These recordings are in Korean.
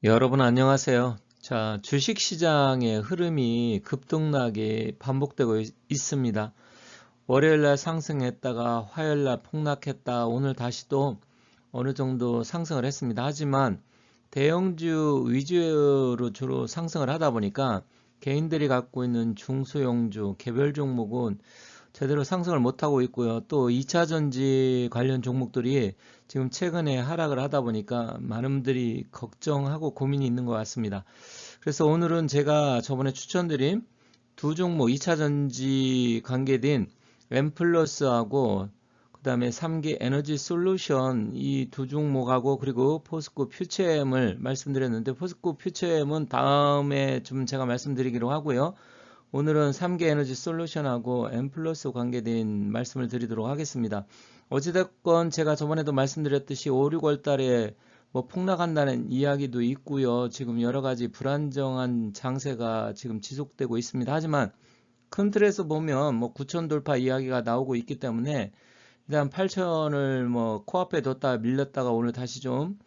여러분 안녕하세요. 자, 주식시장의 흐름이 급등락이 반복되고 있습니다. 월요일날 상승했다가 화요일날 폭락했다. 오늘 다시 또 어느 정도 상승을 했습니다. 하지만 대형주 위주로 주로 상승을 하다 보니까 개인들이 갖고 있는 중소형주, 개별 종목은 제대로 상승을 못하고 있고요. 또 2차전지 관련 종목들이 지금 최근에 하락을 하다 보니까 많은 분들이 걱정하고 고민이 있는 것 같습니다. 그래서 오늘은 제가 저번에 추천드린 두 종목 2차전지 관계된 엠플러스하고 그 다음에 3기 에너지 솔루션 이 두 종목하고 그리고 포스코 퓨처엠을 말씀드렸는데 포스코 퓨처엠은 다음에 좀 제가 말씀드리기로 하고요. 오늘은 3개 에너지 솔루션하고 엠플러스 관계된 말씀을 드리도록 하겠습니다. 어찌됐건 제가 저번에도 말씀드렸듯이 5, 6월 달에 뭐 폭락한다는 이야기도 있고요. 지금 여러 가지 불안정한 장세가 지금 지속되고 있습니다. 하지만 큰 틀에서 보면 뭐 9천 돌파 이야기가 나오고 있기 때문에 일단 8천을 뭐 코앞에 뒀다가 밀렸다가 오늘 다시 좀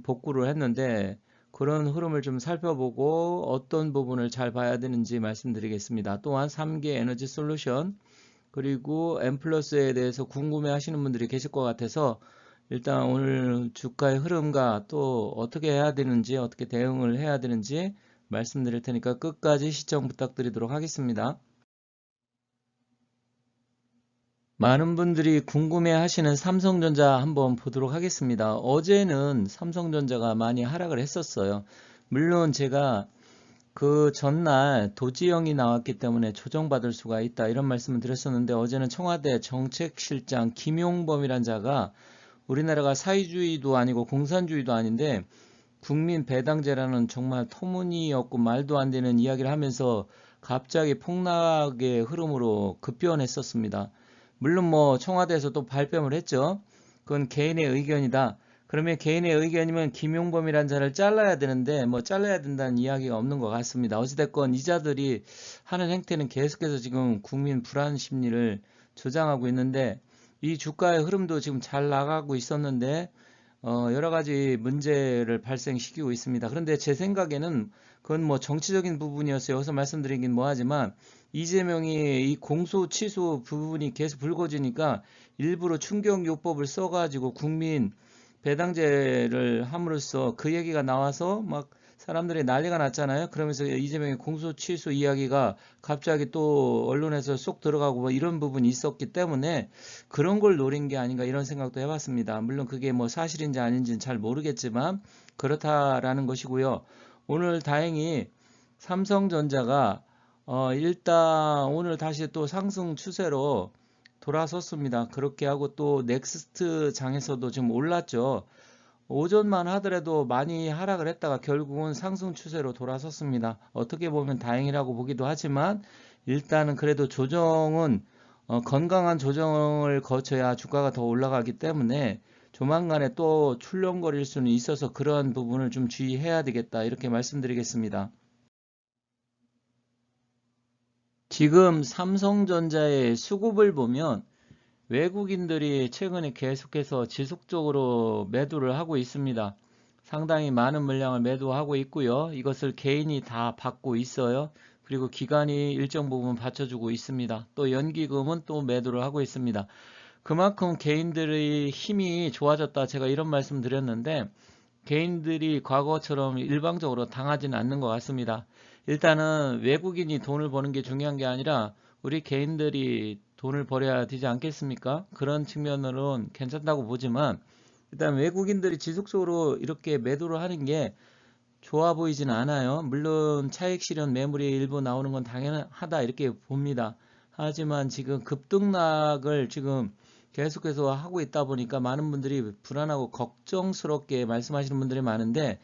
복구를 했는데 그런 흐름을 좀 살펴보고 어떤 부분을 잘 봐야 되는지 말씀드리겠습니다. 또한 3개 에너지 솔루션 그리고 엠플러스에 대해서 궁금해 하시는 분들이 계실 것 같아서 일단 오늘 주가의 흐름과 또 어떻게 해야 되는지 어떻게 대응을 해야 되는지 말씀드릴 테니까 끝까지 시청 부탁드리도록 하겠습니다. 많은 분들이 궁금해 하시는 삼성전자 한번 보도록 하겠습니다. 어제는 삼성전자가 많이 하락을 했었어요. 물론 제가 그 전날 도지형이 나왔기 때문에 조정받을 수가 있다 이런 말씀을 드렸었는데 어제는 청와대 정책실장 김용범이란 자가 우리나라가 사회주의도 아니고 공산주의도 아닌데 국민 배당제라는 정말 터무니없고 말도 안 되는 이야기를 하면서 갑자기 폭락의 흐름으로 급변했었습니다. 물론 뭐 청와대에서 또 발뺌을 했죠. 그건 개인의 의견이다. 그러면 개인의 의견이면 김용범이란 자를 잘라야 되는데 뭐 잘라야 된다는 이야기가 없는 것 같습니다. 어찌됐건 이자들이 하는 행태는 계속해서 지금 국민 불안 심리를 조장하고 있는데 이 주가의 흐름도 지금 잘 나가고 있었는데 여러 가지 문제를 발생시키고 있습니다. 그런데 제 생각에는 그건 뭐 정치적인 부분이었어요. 여기서 말씀드리긴 뭐하지만 이재명이 이 공소 취소 부분이 계속 불거지니까 일부러 충격요법을 써가지고 국민 배당제를 함으로써 그 얘기가 나와서 막 사람들이 난리가 났잖아요. 그러면서 이재명의 공소 취소 이야기가 갑자기 또 언론에서 쏙 들어가고 뭐 이런 부분이 있었기 때문에 그런 걸 노린 게 아닌가 이런 생각도 해봤습니다. 물론 그게 뭐 사실인지 아닌지는 잘 모르겠지만 그렇다라는 것이고요. 오늘 다행히 삼성전자가 일단 오늘 다시 또 상승 추세로 돌아섰습니다. 그렇게 하고 또 넥스트 장에서도 지금 올랐죠. 오전만 하더라도 많이 하락을 했다가 결국은 상승 추세로 돌아섰습니다. 어떻게 보면 다행이라고 보기도 하지만 일단은 그래도 조정은 건강한 조정을 거쳐야 주가가 더 올라가기 때문에 조만간에 또 출렁거릴 수는 있어서 그러한 부분을 좀 주의해야 되겠다 이렇게 말씀드리겠습니다. 지금 삼성전자의 수급을 보면 외국인들이 최근에 계속해서 지속적으로 매도를 하고 있습니다. 상당히 많은 물량을 매도하고 있고요. 이것을 개인이 다 받고 있어요. 그리고 기관이 일정 부분 받쳐주고 있습니다. 또 연기금은 또 매도를 하고 있습니다. 그만큼 개인들의 힘이 좋아졌다. 제가 이런 말씀 드렸는데 개인들이 과거처럼 일방적으로 당하지는 않는 것 같습니다. 일단은 외국인이 돈을 버는 게 중요한 게 아니라 우리 개인들이 돈을 벌여야 되지 않겠습니까? 그런 측면으로는 괜찮다고 보지만 일단 외국인들이 지속적으로 이렇게 매도를 하는 게 좋아 보이진 않아요. 물론 차익 실현 매물이 일부 나오는 건 당연하다 이렇게 봅니다. 하지만 지금 급등락을 지금 계속해서 하고 있다 보니까 많은 분들이 불안하고 걱정스럽게 말씀하시는 분들이 많은데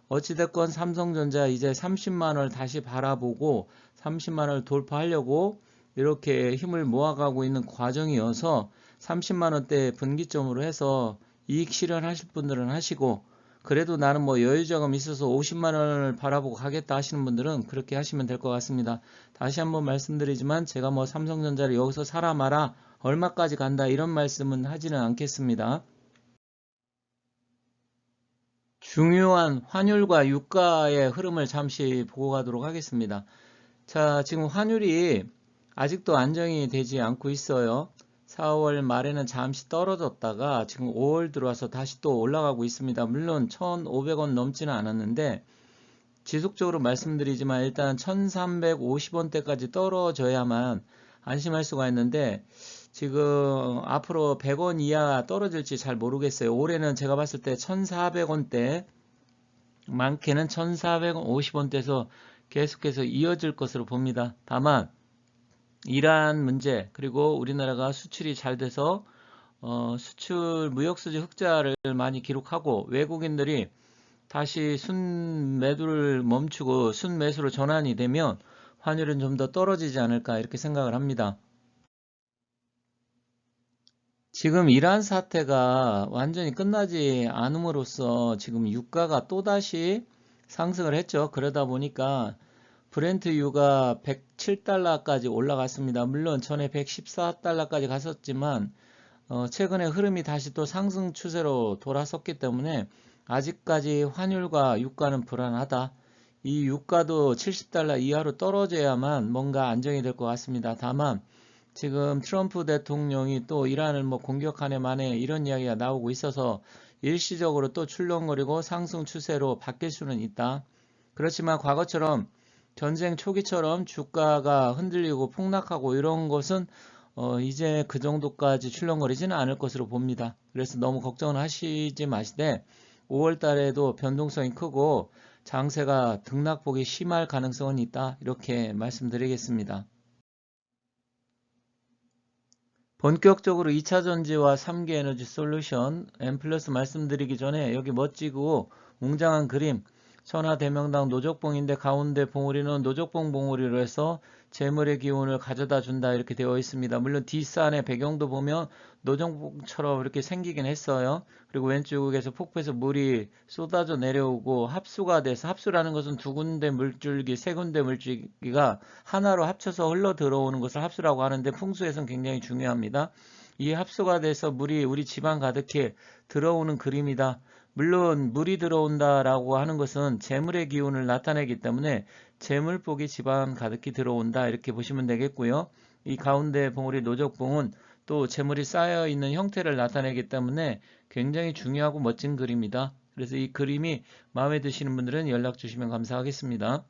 어찌됐건 삼성전자 이제 30만 원을 다시 바라보고 30만 원을 돌파하려고 이렇게 힘을 모아가고 있는 과정이어서 30만 원대 분기점으로 해서 이익 실현하실 분들은 하시고 그래도 나는 뭐 여유자금 있어서 50만 원을 바라보고 가겠다 하시는 분들은 그렇게 하시면 될 것 같습니다. 다시 한번 말씀드리지만 제가 뭐 삼성전자를 여기서 사라 마라 얼마까지 간다 이런 말씀은 하지는 않겠습니다. 중요한 환율과 유가의 흐름을 잠시 보고 가도록 하겠습니다. 자, 지금 환율이 아직도 안정이 되지 않고 있어요. 4월 말에는 잠시 떨어졌다가 지금 5월 들어와서 다시 또 올라가고 있습니다. 물론 1,500원 넘지는 않았는데 지속적으로 말씀드리지만 일단 1,350원대까지 떨어져야만 안심할 수가 있는데 지금 앞으로 100원 이하 떨어질지 잘 모르겠어요. 올해는 제가 봤을 때 1,400원대, 많게는 1,450원대에서 계속해서 이어질 것으로 봅니다. 다만 이러한 문제, 그리고 우리나라가 수출이 잘 돼서 수출 무역수지 흑자를 많이 기록하고 외국인들이 다시 순매도를 멈추고 순매수로 전환이 되면 환율은 좀 더 떨어지지 않을까 이렇게 생각을 합니다. 지금 이러한 사태가 완전히 끝나지 않음으로써 지금 유가가 또다시 상승을 했죠. 그러다 보니까 브렌트 유가 107달러까지 올라갔습니다. 물론 전에 114달러까지 갔었지만 최근에 흐름이 다시 또 상승 추세로 돌아섰기 때문에 아직까지 환율과 유가는 불안하다. 이 유가도 70달러 이하로 떨어져야만 뭔가 안정이 될 것 같습니다. 다만 지금 트럼프 대통령이 또 이란을 공격하네 마네 이런 이야기가 나오고 있어서 일시적으로 또 출렁거리고 상승 추세로 바뀔 수는 있다. 그렇지만 과거처럼 전쟁 초기처럼 주가가 흔들리고 폭락하고 이런 것은 이제 그 정도까지 출렁거리지는 않을 것으로 봅니다. 그래서 너무 걱정은 하시지 마시되 5월 달에도 변동성이 크고 장세가 등락폭이 심할 가능성은 있다. 이렇게 말씀드리겠습니다. 본격적으로 2차전지와 3기 에너지 솔루션 M+ 말씀드리기 전에 여기 멋지고 웅장한 그림 천하대명당 노적봉인데 가운데 봉우리는 노적봉 봉우리로 해서 재물의 기운을 가져다 준다 이렇게 되어 있습니다. 물론 뒷산의 배경도 보면 노적봉처럼 이렇게 생기긴 했어요. 그리고 왼쪽에서 폭포에서 물이 쏟아져 내려오고 합수가 돼서, 합수라는 것은 두 군데 물줄기, 세 군데 물줄기가 하나로 합쳐서 흘러 들어오는 것을 합수라고 하는데 풍수에서는 굉장히 중요합니다. 이 합수가 돼서 물이 우리 집안 가득히 들어오는 그림이다. 물론 물이 들어온다라고 하는 것은 재물의 기운을 나타내기 때문에 재물복이 집안 가득히 들어온다 이렇게 보시면 되겠고요. 이 가운데 봉우리 노적봉은 또 재물이 쌓여 있는 형태를 나타내기 때문에 굉장히 중요하고 멋진 그림이다. 그래서 이 그림이 마음에 드시는 분들은 연락 주시면 감사하겠습니다.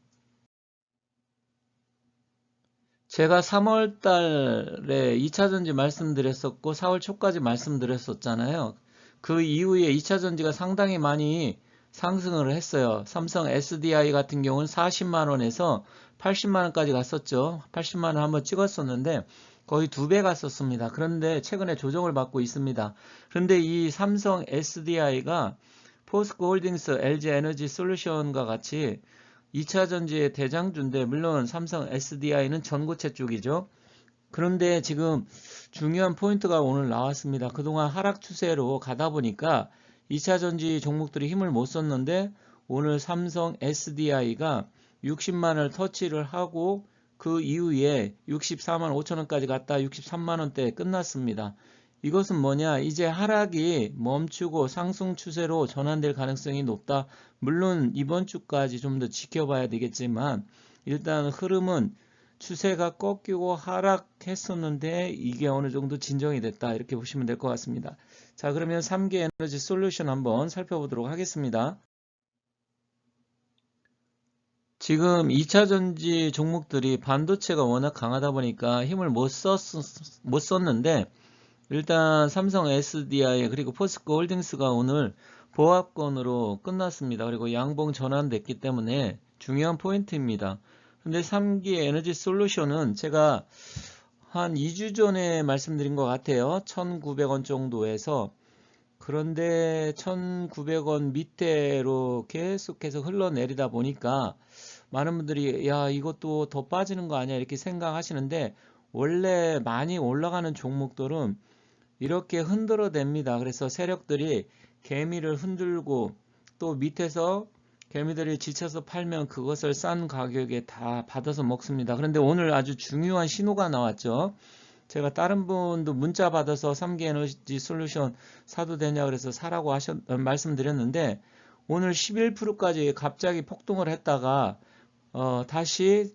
제가 3월 달에 2차전지 말씀드렸었고 4월 초까지 말씀드렸었잖아요. 그 이후에 2차전지가 상당히 많이 상승을 했어요. 삼성 SDI 같은 경우는 40만원에서 80만원까지 갔었죠. 80만원 한번 찍었었는데 거의 2배 갔었습니다. 그런데 최근에 조정을 받고 있습니다. 그런데 이 삼성 SDI가 포스코홀딩스, LG에너지 솔루션과 같이 2차전지의 대장주인데 물론 삼성 SDI는 전고체 쪽이죠. 그런데 지금 중요한 포인트가 오늘 나왔습니다. 그동안 하락 추세로 가다 보니까 2차전지 종목들이 힘을 못 썼는데 오늘 삼성 SDI가 60만원을 터치를 하고 그 이후에 64만 5천원까지 갔다 63만원대에 끝났습니다. 이것은 뭐냐? 이제 하락이 멈추고 상승 추세로 전환될 가능성이 높다. 물론 이번 주까지 좀 더 지켜봐야 되겠지만 일단 흐름은 추세가 꺾이고 하락했었는데 이게 어느 정도 진정이 됐다. 이렇게 보시면 될 것 같습니다. 자, 그러면 3기 에너지 솔루션 한번 살펴보도록 하겠습니다. 지금 2차전지 종목들이 반도체가 워낙 강하다 보니까 힘을 못 썼는데 일단 삼성 SDI 그리고 포스코 홀딩스가 오늘 보합권으로 끝났습니다. 그리고 양봉 전환됐기 때문에 중요한 포인트입니다. 근데 3기 에너지 솔루션은 제가 한 2주 전에 말씀드린 것 같아요. 1,900원 정도에서. 그런데 1,900원 밑으로 계속해서 흘러내리다 보니까 많은 분들이 야 이것도 더 빠지는 거 아니야 이렇게 생각하시는데 원래 많이 올라가는 종목들은 이렇게 흔들어댑니다. 그래서 세력들이 개미를 흔들고 또 밑에서 개미들이 지쳐서 팔면 그것을 싼 가격에 다 받아서 먹습니다. 그런데 오늘 아주 중요한 신호가 나왔죠. 제가 다른 분도 문자 받아서 3기 에너지 솔루션 사도 되냐 그래서 사라고 말씀드렸는데 오늘 11%까지 갑자기 폭등을 했다가 다시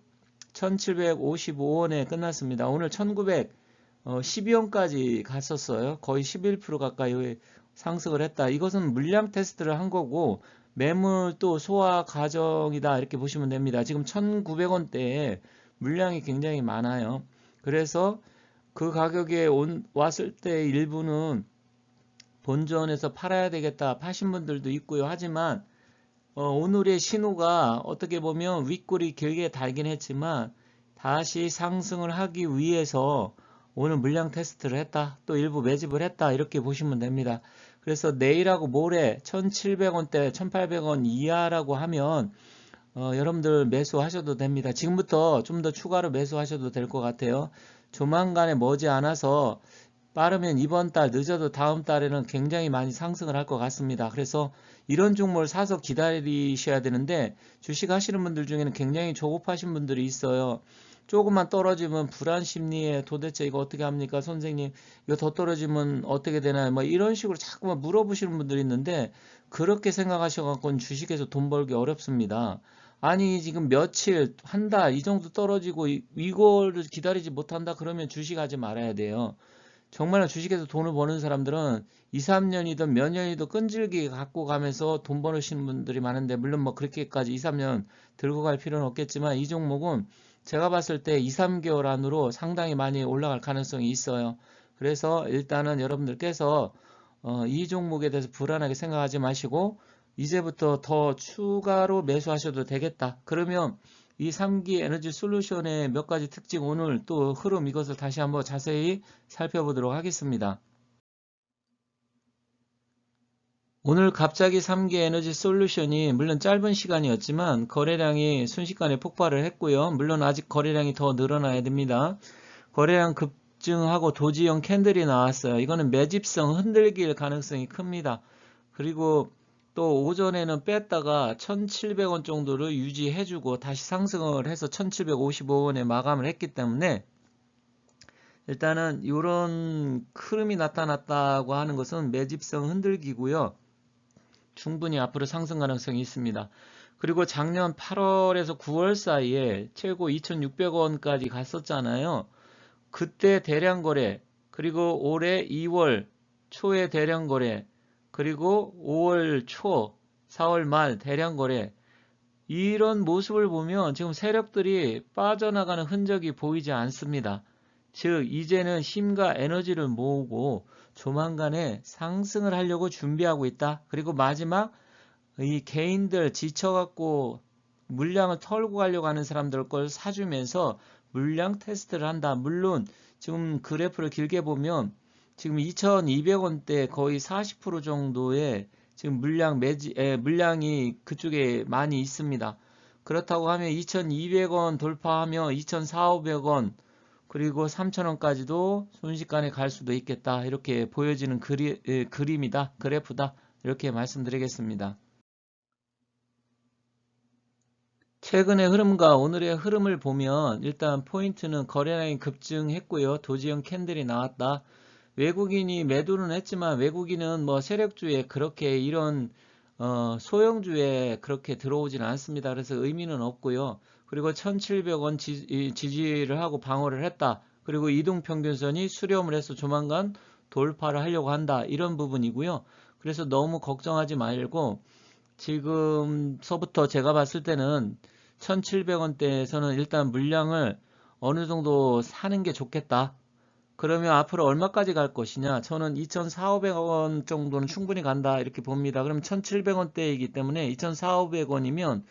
1755원에 끝났습니다. 오늘 1912원까지 갔었어요. 거의 11% 가까이 상승을 했다. 이것은 물량 테스트를 한 거고 매물 또 소화 과정이다 이렇게 보시면 됩니다. 지금 1900원대에 물량이 굉장히 많아요. 그래서 그 가격에 왔을 때 일부는 본전에서 팔아야 되겠다 파신 분들도 있고요. 하지만 오늘의 신호가 어떻게 보면 윗골이 길게 달긴 했지만 다시 상승을 하기 위해서 오늘 물량 테스트를 했다. 또 일부 매집을 했다. 이렇게 보시면 됩니다. 그래서 내일하고 모레 1700원대 1800원 이하라고 하면 여러분들 매수하셔도 됩니다. 지금부터 좀 더 추가로 매수하셔도 될 것 같아요. 조만간에 머지않아서 빠르면 이번 달 늦어도 다음 달에는 굉장히 많이 상승을 할 것 같습니다. 그래서 이런 종목을 사서 기다리셔야 되는데 주식 하시는 분들 중에는 굉장히 조급하신 분들이 있어요. 조금만 떨어지면 불안 심리에 도대체 이거 어떻게 합니까? 선생님 이거 더 떨어지면 어떻게 되나요? 뭐 이런 식으로 자꾸만 물어보시는 분들이 있는데 그렇게 생각하셔갖고는 주식에서 돈 벌기 어렵습니다. 아니 지금 며칠 한 달 이 정도 떨어지고 이거를 기다리지 못한다 그러면 주식하지 말아야 돼요. 정말로 주식에서 돈을 버는 사람들은 2, 3년이든 몇 년이든 끈질기게 갖고 가면서 돈 버시는 분들이 많은데 물론 뭐 그렇게까지 2, 3년 들고 갈 필요는 없겠지만 이 종목은 제가 봤을 때 2, 3개월 안으로 상당히 많이 올라갈 가능성이 있어요. 그래서 일단은 여러분들께서 이 종목에 대해서 불안하게 생각하지 마시고 이제부터 더 추가로 매수하셔도 되겠다. 그러면 이 3기 에너지 솔루션의 몇 가지 특징 오늘 또 흐름 이것을 다시 한번 자세히 살펴보도록 하겠습니다. 오늘 갑자기 3기 에너지 솔루션이 물론 짧은 시간이었지만 거래량이 순식간에 폭발을 했고요. 물론 아직 거래량이 더 늘어나야 됩니다. 거래량 급증하고 도지형 캔들이 나왔어요. 이거는 매집성 흔들길 가능성이 큽니다. 그리고 또 오전에는 뺐다가 1700원 정도를 유지해주고 다시 상승을 해서 1755원에 마감을 했기 때문에 일단은 이런 흐름이 나타났다고 하는 것은 매집성 흔들기고요. 충분히 앞으로 상승 가능성이 있습니다. 그리고 작년 8월에서 9월 사이에 최고 2600원까지 갔었잖아요. 그때 대량 거래, 그리고 올해 2월 초에 대량 거래, 그리고 5월 초, 4월 말 대량 거래, 이런 모습을 보면 지금 세력들이 빠져나가는 흔적이 보이지 않습니다. 즉 이제는 힘과 에너지를 모으고 조만간에 상승을 하려고 준비하고 있다. 그리고 마지막 이 개인들 지쳐갖고 물량을 털고 가려고 하는 사람들 걸 사주면서 물량 테스트를 한다. 물론 지금 그래프를 길게 보면 지금 2200원대 거의 40% 정도의 지금 물량이 그쪽에 많이 있습니다. 그렇다고 하면 2200원 돌파하면 2400원 그리고 3000원까지도 순식간에 갈 수도 있겠다. 이렇게 보여지는 그림이다. 그래프다. 이렇게 말씀드리겠습니다. 최근의 흐름과 오늘의 흐름을 보면 일단 포인트는 거래량이 급증했고요. 도지형 캔들이 나왔다. 외국인이 매도는 했지만 외국인은 뭐 세력주에 그렇게 이런 소형주에 그렇게 들어오지는 않습니다. 그래서 의미는 없고요. 그리고 1700원 지지를 하고 방어를 했다. 그리고 이동평균선이 수렴을 해서 조만간 돌파를 하려고 한다. 이런 부분이고요. 그래서 너무 걱정하지 말고 지금서부터 제가 봤을 때는 1700원대에서는 일단 물량을 어느 정도 사는 게 좋겠다. 그러면 앞으로 얼마까지 갈 것이냐? 저는 2,400원 정도는 충분히 간다 이렇게 봅니다. 그럼 1,700원대이기 때문에 2,400원이면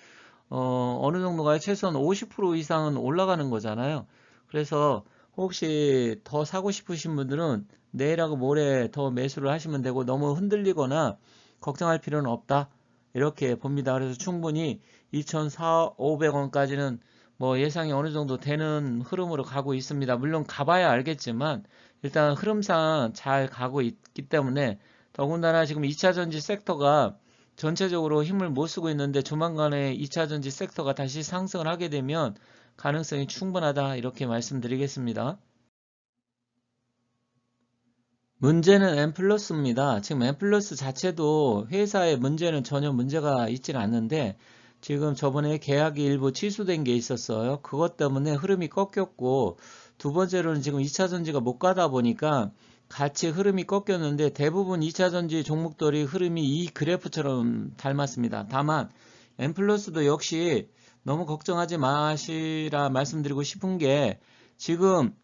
어느 정도가요? 최소한 50% 이상은 올라가는 거잖아요. 그래서 혹시 더 사고 싶으신 분들은 내일하고 모레 더 매수를 하시면 되고 너무 흔들리거나 걱정할 필요는 없다. 이렇게 봅니다. 그래서 충분히 2,400~500원까지는 뭐 예상이 어느 정도 되는 흐름으로 가고 있습니다. 물론 가봐야 알겠지만 일단 흐름상 잘 가고 있기 때문에 더군다나 지금 2차전지 섹터가 전체적으로 힘을 못 쓰고 있는데 조만간에 2차전지 섹터가 다시 상승을 하게 되면 가능성이 충분하다 이렇게 말씀드리겠습니다. 문제는 M 플러스입니다. 지금 M 플러스 자체도 회사의 문제는 전혀 문제가 있지는 않는데 지금 저번에 계약이 일부 취소된 게 있었어요. 그것 때문에 흐름이 꺾였고 두 번째로는 지금 2차전지가 못 가다 보니까 같이 흐름이 꺾였는데 대부분 2차전지 종목들이 흐름이 이 그래프처럼 닮았습니다. 다만 M 플러스도 역시 너무 걱정하지 마시라 말씀드리고 싶은 게 지금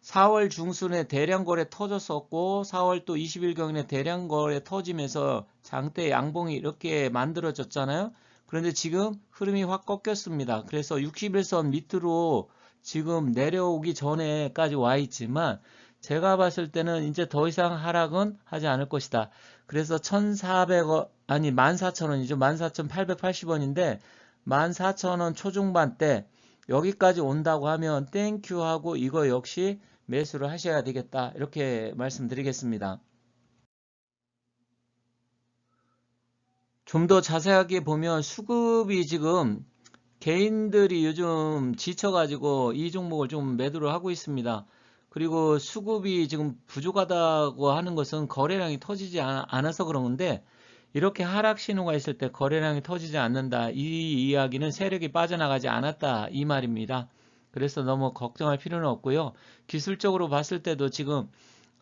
4월 중순에 대량 거래 터졌었고 4월 또 20일경에 대량 거래 터지면서 장대 양봉이 이렇게 만들어졌잖아요. 그런데 지금 흐름이 확 꺾였습니다. 그래서 60일선 밑으로 지금 내려오기 전에까지 와 있지만 제가 봤을 때는 이제 더 이상 하락은 하지 않을 것이다. 그래서 1,400원 아니 14,000원이죠. 14,880원인데 14,000원 초중반 때 여기까지 온다고 하면 땡큐 하고 이거 역시 매수를 하셔야 되겠다. 이렇게 말씀드리겠습니다. 좀 더 자세하게 보면 수급이 지금 개인들이 요즘 지쳐가지고 이 종목을 좀 매도를 하고 있습니다. 그리고 수급이 지금 부족하다고 하는 것은 거래량이 터지지 않아서 그런 건데 이렇게 하락 신호가 있을 때 거래량이 터지지 않는다. 이 이야기는 세력이 빠져나가지 않았다. 이 말입니다. 그래서 너무 걱정할 필요는 없고요. 기술적으로 봤을 때도 지금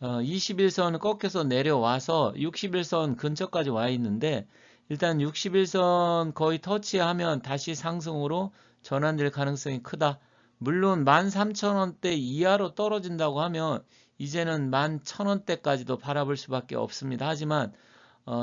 21선 꺾여서 내려와서 61선 근처까지 와 있는데 일단 61선 거의 터치하면 다시 상승으로 전환될 가능성이 크다. 물론 13,000원대 이하로 떨어진다고 하면 이제는 11,000원대까지도 바라볼 수밖에 없습니다. 하지만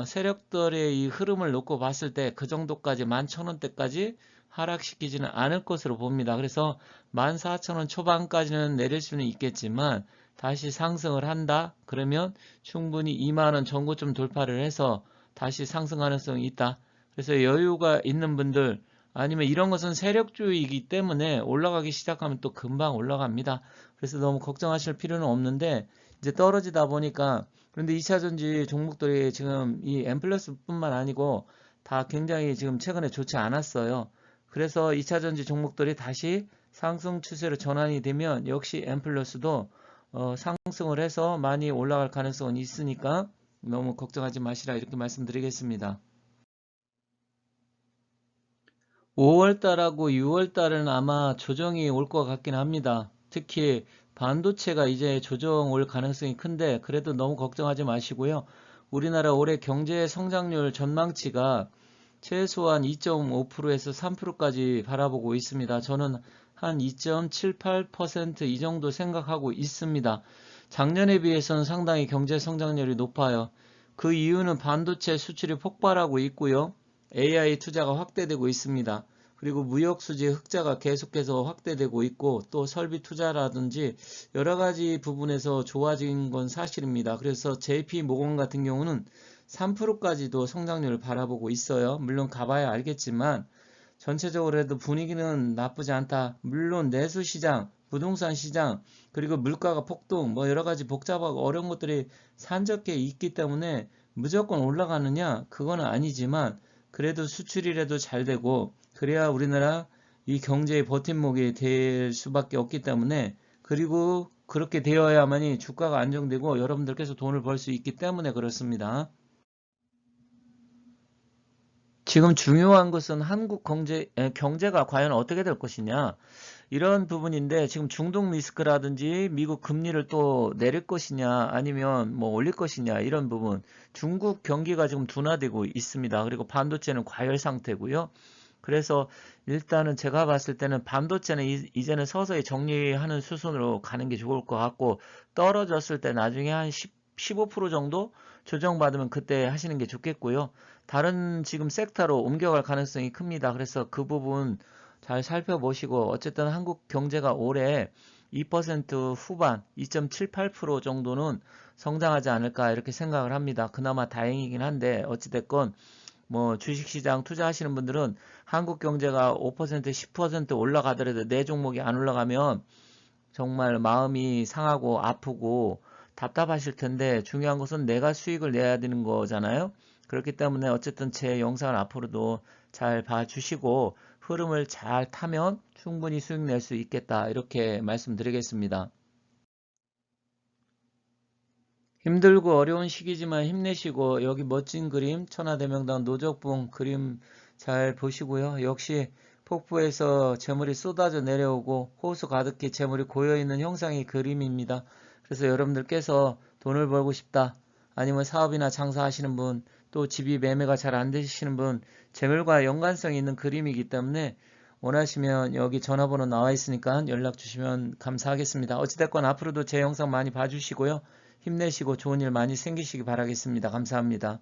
세력들의 이 흐름을 놓고 봤을 때 그 정도까지 11,000원대까지 하락시키지는 않을 것으로 봅니다. 그래서 14,000원 초반까지는 내릴 수는 있겠지만 다시 상승을 한다? 그러면 충분히 2만원 전고점 돌파를 해서 다시 상승 가능성이 있다. 그래서 여유가 있는 분들 아니면 이런 것은 세력주의이기 때문에 올라가기 시작하면 또 금방 올라갑니다. 그래서 너무 걱정하실 필요는 없는데 이제 떨어지다 보니까 그런데 2차전지 종목들이 지금 이 엠플러스뿐만 아니고 다 굉장히 지금 최근에 좋지 않았어요. 그래서 2차전지 종목들이 다시 상승 추세로 전환이 되면 역시 엠플러스도 상승을 해서 많이 올라갈 가능성은 있으니까 너무 걱정하지 마시라 이렇게 말씀드리겠습니다. 5월달하고 6월달은 아마 조정이 올 것 같긴 합니다. 특히 반도체가 이제 조정 올 가능성이 큰데 그래도 너무 걱정하지 마시고요. 우리나라 올해 경제 성장률 전망치가 최소한 2.5%에서 3%까지 바라보고 있습니다. 저는 한 2.78% 이 정도 생각하고 있습니다. 작년에 비해서는 상당히 경제 성장률이 높아요. 그 이유는 반도체 수출이 폭발하고 있고요. AI 투자가 확대되고 있습니다. 그리고 무역 수지 흑자가 계속해서 확대되고 있고 또 설비 투자라든지 여러 가지 부분에서 좋아진 건 사실입니다. 그래서 JP 모건 같은 경우는 3%까지도 성장률을 바라보고 있어요. 물론 가봐야 알겠지만 전체적으로 해도 분위기는 나쁘지 않다. 물론 내수시장, 부동산 시장, 그리고 물가가 폭등, 뭐 여러 가지 복잡하고 어려운 것들이 산적해 있기 때문에 무조건 올라가느냐? 그거는 아니지만 그래도 수출이라도 잘 되고 그래야 우리나라 이 경제의 버팀목이 될 수밖에 없기 때문에 그리고 그렇게 되어야만이 주가가 안정되고 여러분들께서 돈을 벌 수 있기 때문에 그렇습니다. 지금 중요한 것은 한국 경제가 과연 어떻게 될 것이냐 이런 부분인데 지금 중동 리스크라든지 미국 금리를 또 내릴 것이냐 아니면 뭐 올릴 것이냐 이런 부분 중국 경기가 지금 둔화되고 있습니다. 그리고 반도체는 과열 상태고요. 그래서 일단은 제가 봤을 때는 반도체는 이제는 서서히 정리하는 수순으로 가는 게 좋을 것 같고 떨어졌을 때 나중에 한 15% 정도 조정받으면 그때 하시는 게 좋겠고요. 다른 지금 섹터로 옮겨갈 가능성이 큽니다. 그래서 그 부분 잘 살펴보시고 어쨌든 한국 경제가 올해 2% 후반 2.78% 정도는 성장하지 않을까 이렇게 생각을 합니다. 그나마 다행이긴 한데 어찌됐건 뭐 주식시장 투자하시는 분들은 한국 경제가 5% 10% 올라가더라도 내 종목이 안 올라가면 정말 마음이 상하고 아프고 답답하실 텐데 중요한 것은 내가 수익을 내야 되는 거잖아요. 그렇기 때문에 어쨌든 제 영상을 앞으로도 잘 봐주시고 흐름을 잘 타면 충분히 수익 낼 수 있겠다 이렇게 말씀드리겠습니다. 힘들고 어려운 시기지만 힘내시고 여기 멋진 그림 천하대명당 노적봉 그림 잘 보시고요. 역시 폭포에서 재물이 쏟아져 내려오고 호수 가득히 재물이 고여있는 형상의 그림입니다. 그래서 여러분들께서 돈을 벌고 싶다, 아니면 사업이나 장사하시는 분, 또 집이 매매가 잘 안 되시는 분, 재물과 연관성이 있는 그림이기 때문에 원하시면 여기 전화번호 나와 있으니까 연락 주시면 감사하겠습니다. 어찌됐건 앞으로도 제 영상 많이 봐주시고요. 힘내시고 좋은 일 많이 생기시기 바라겠습니다. 감사합니다.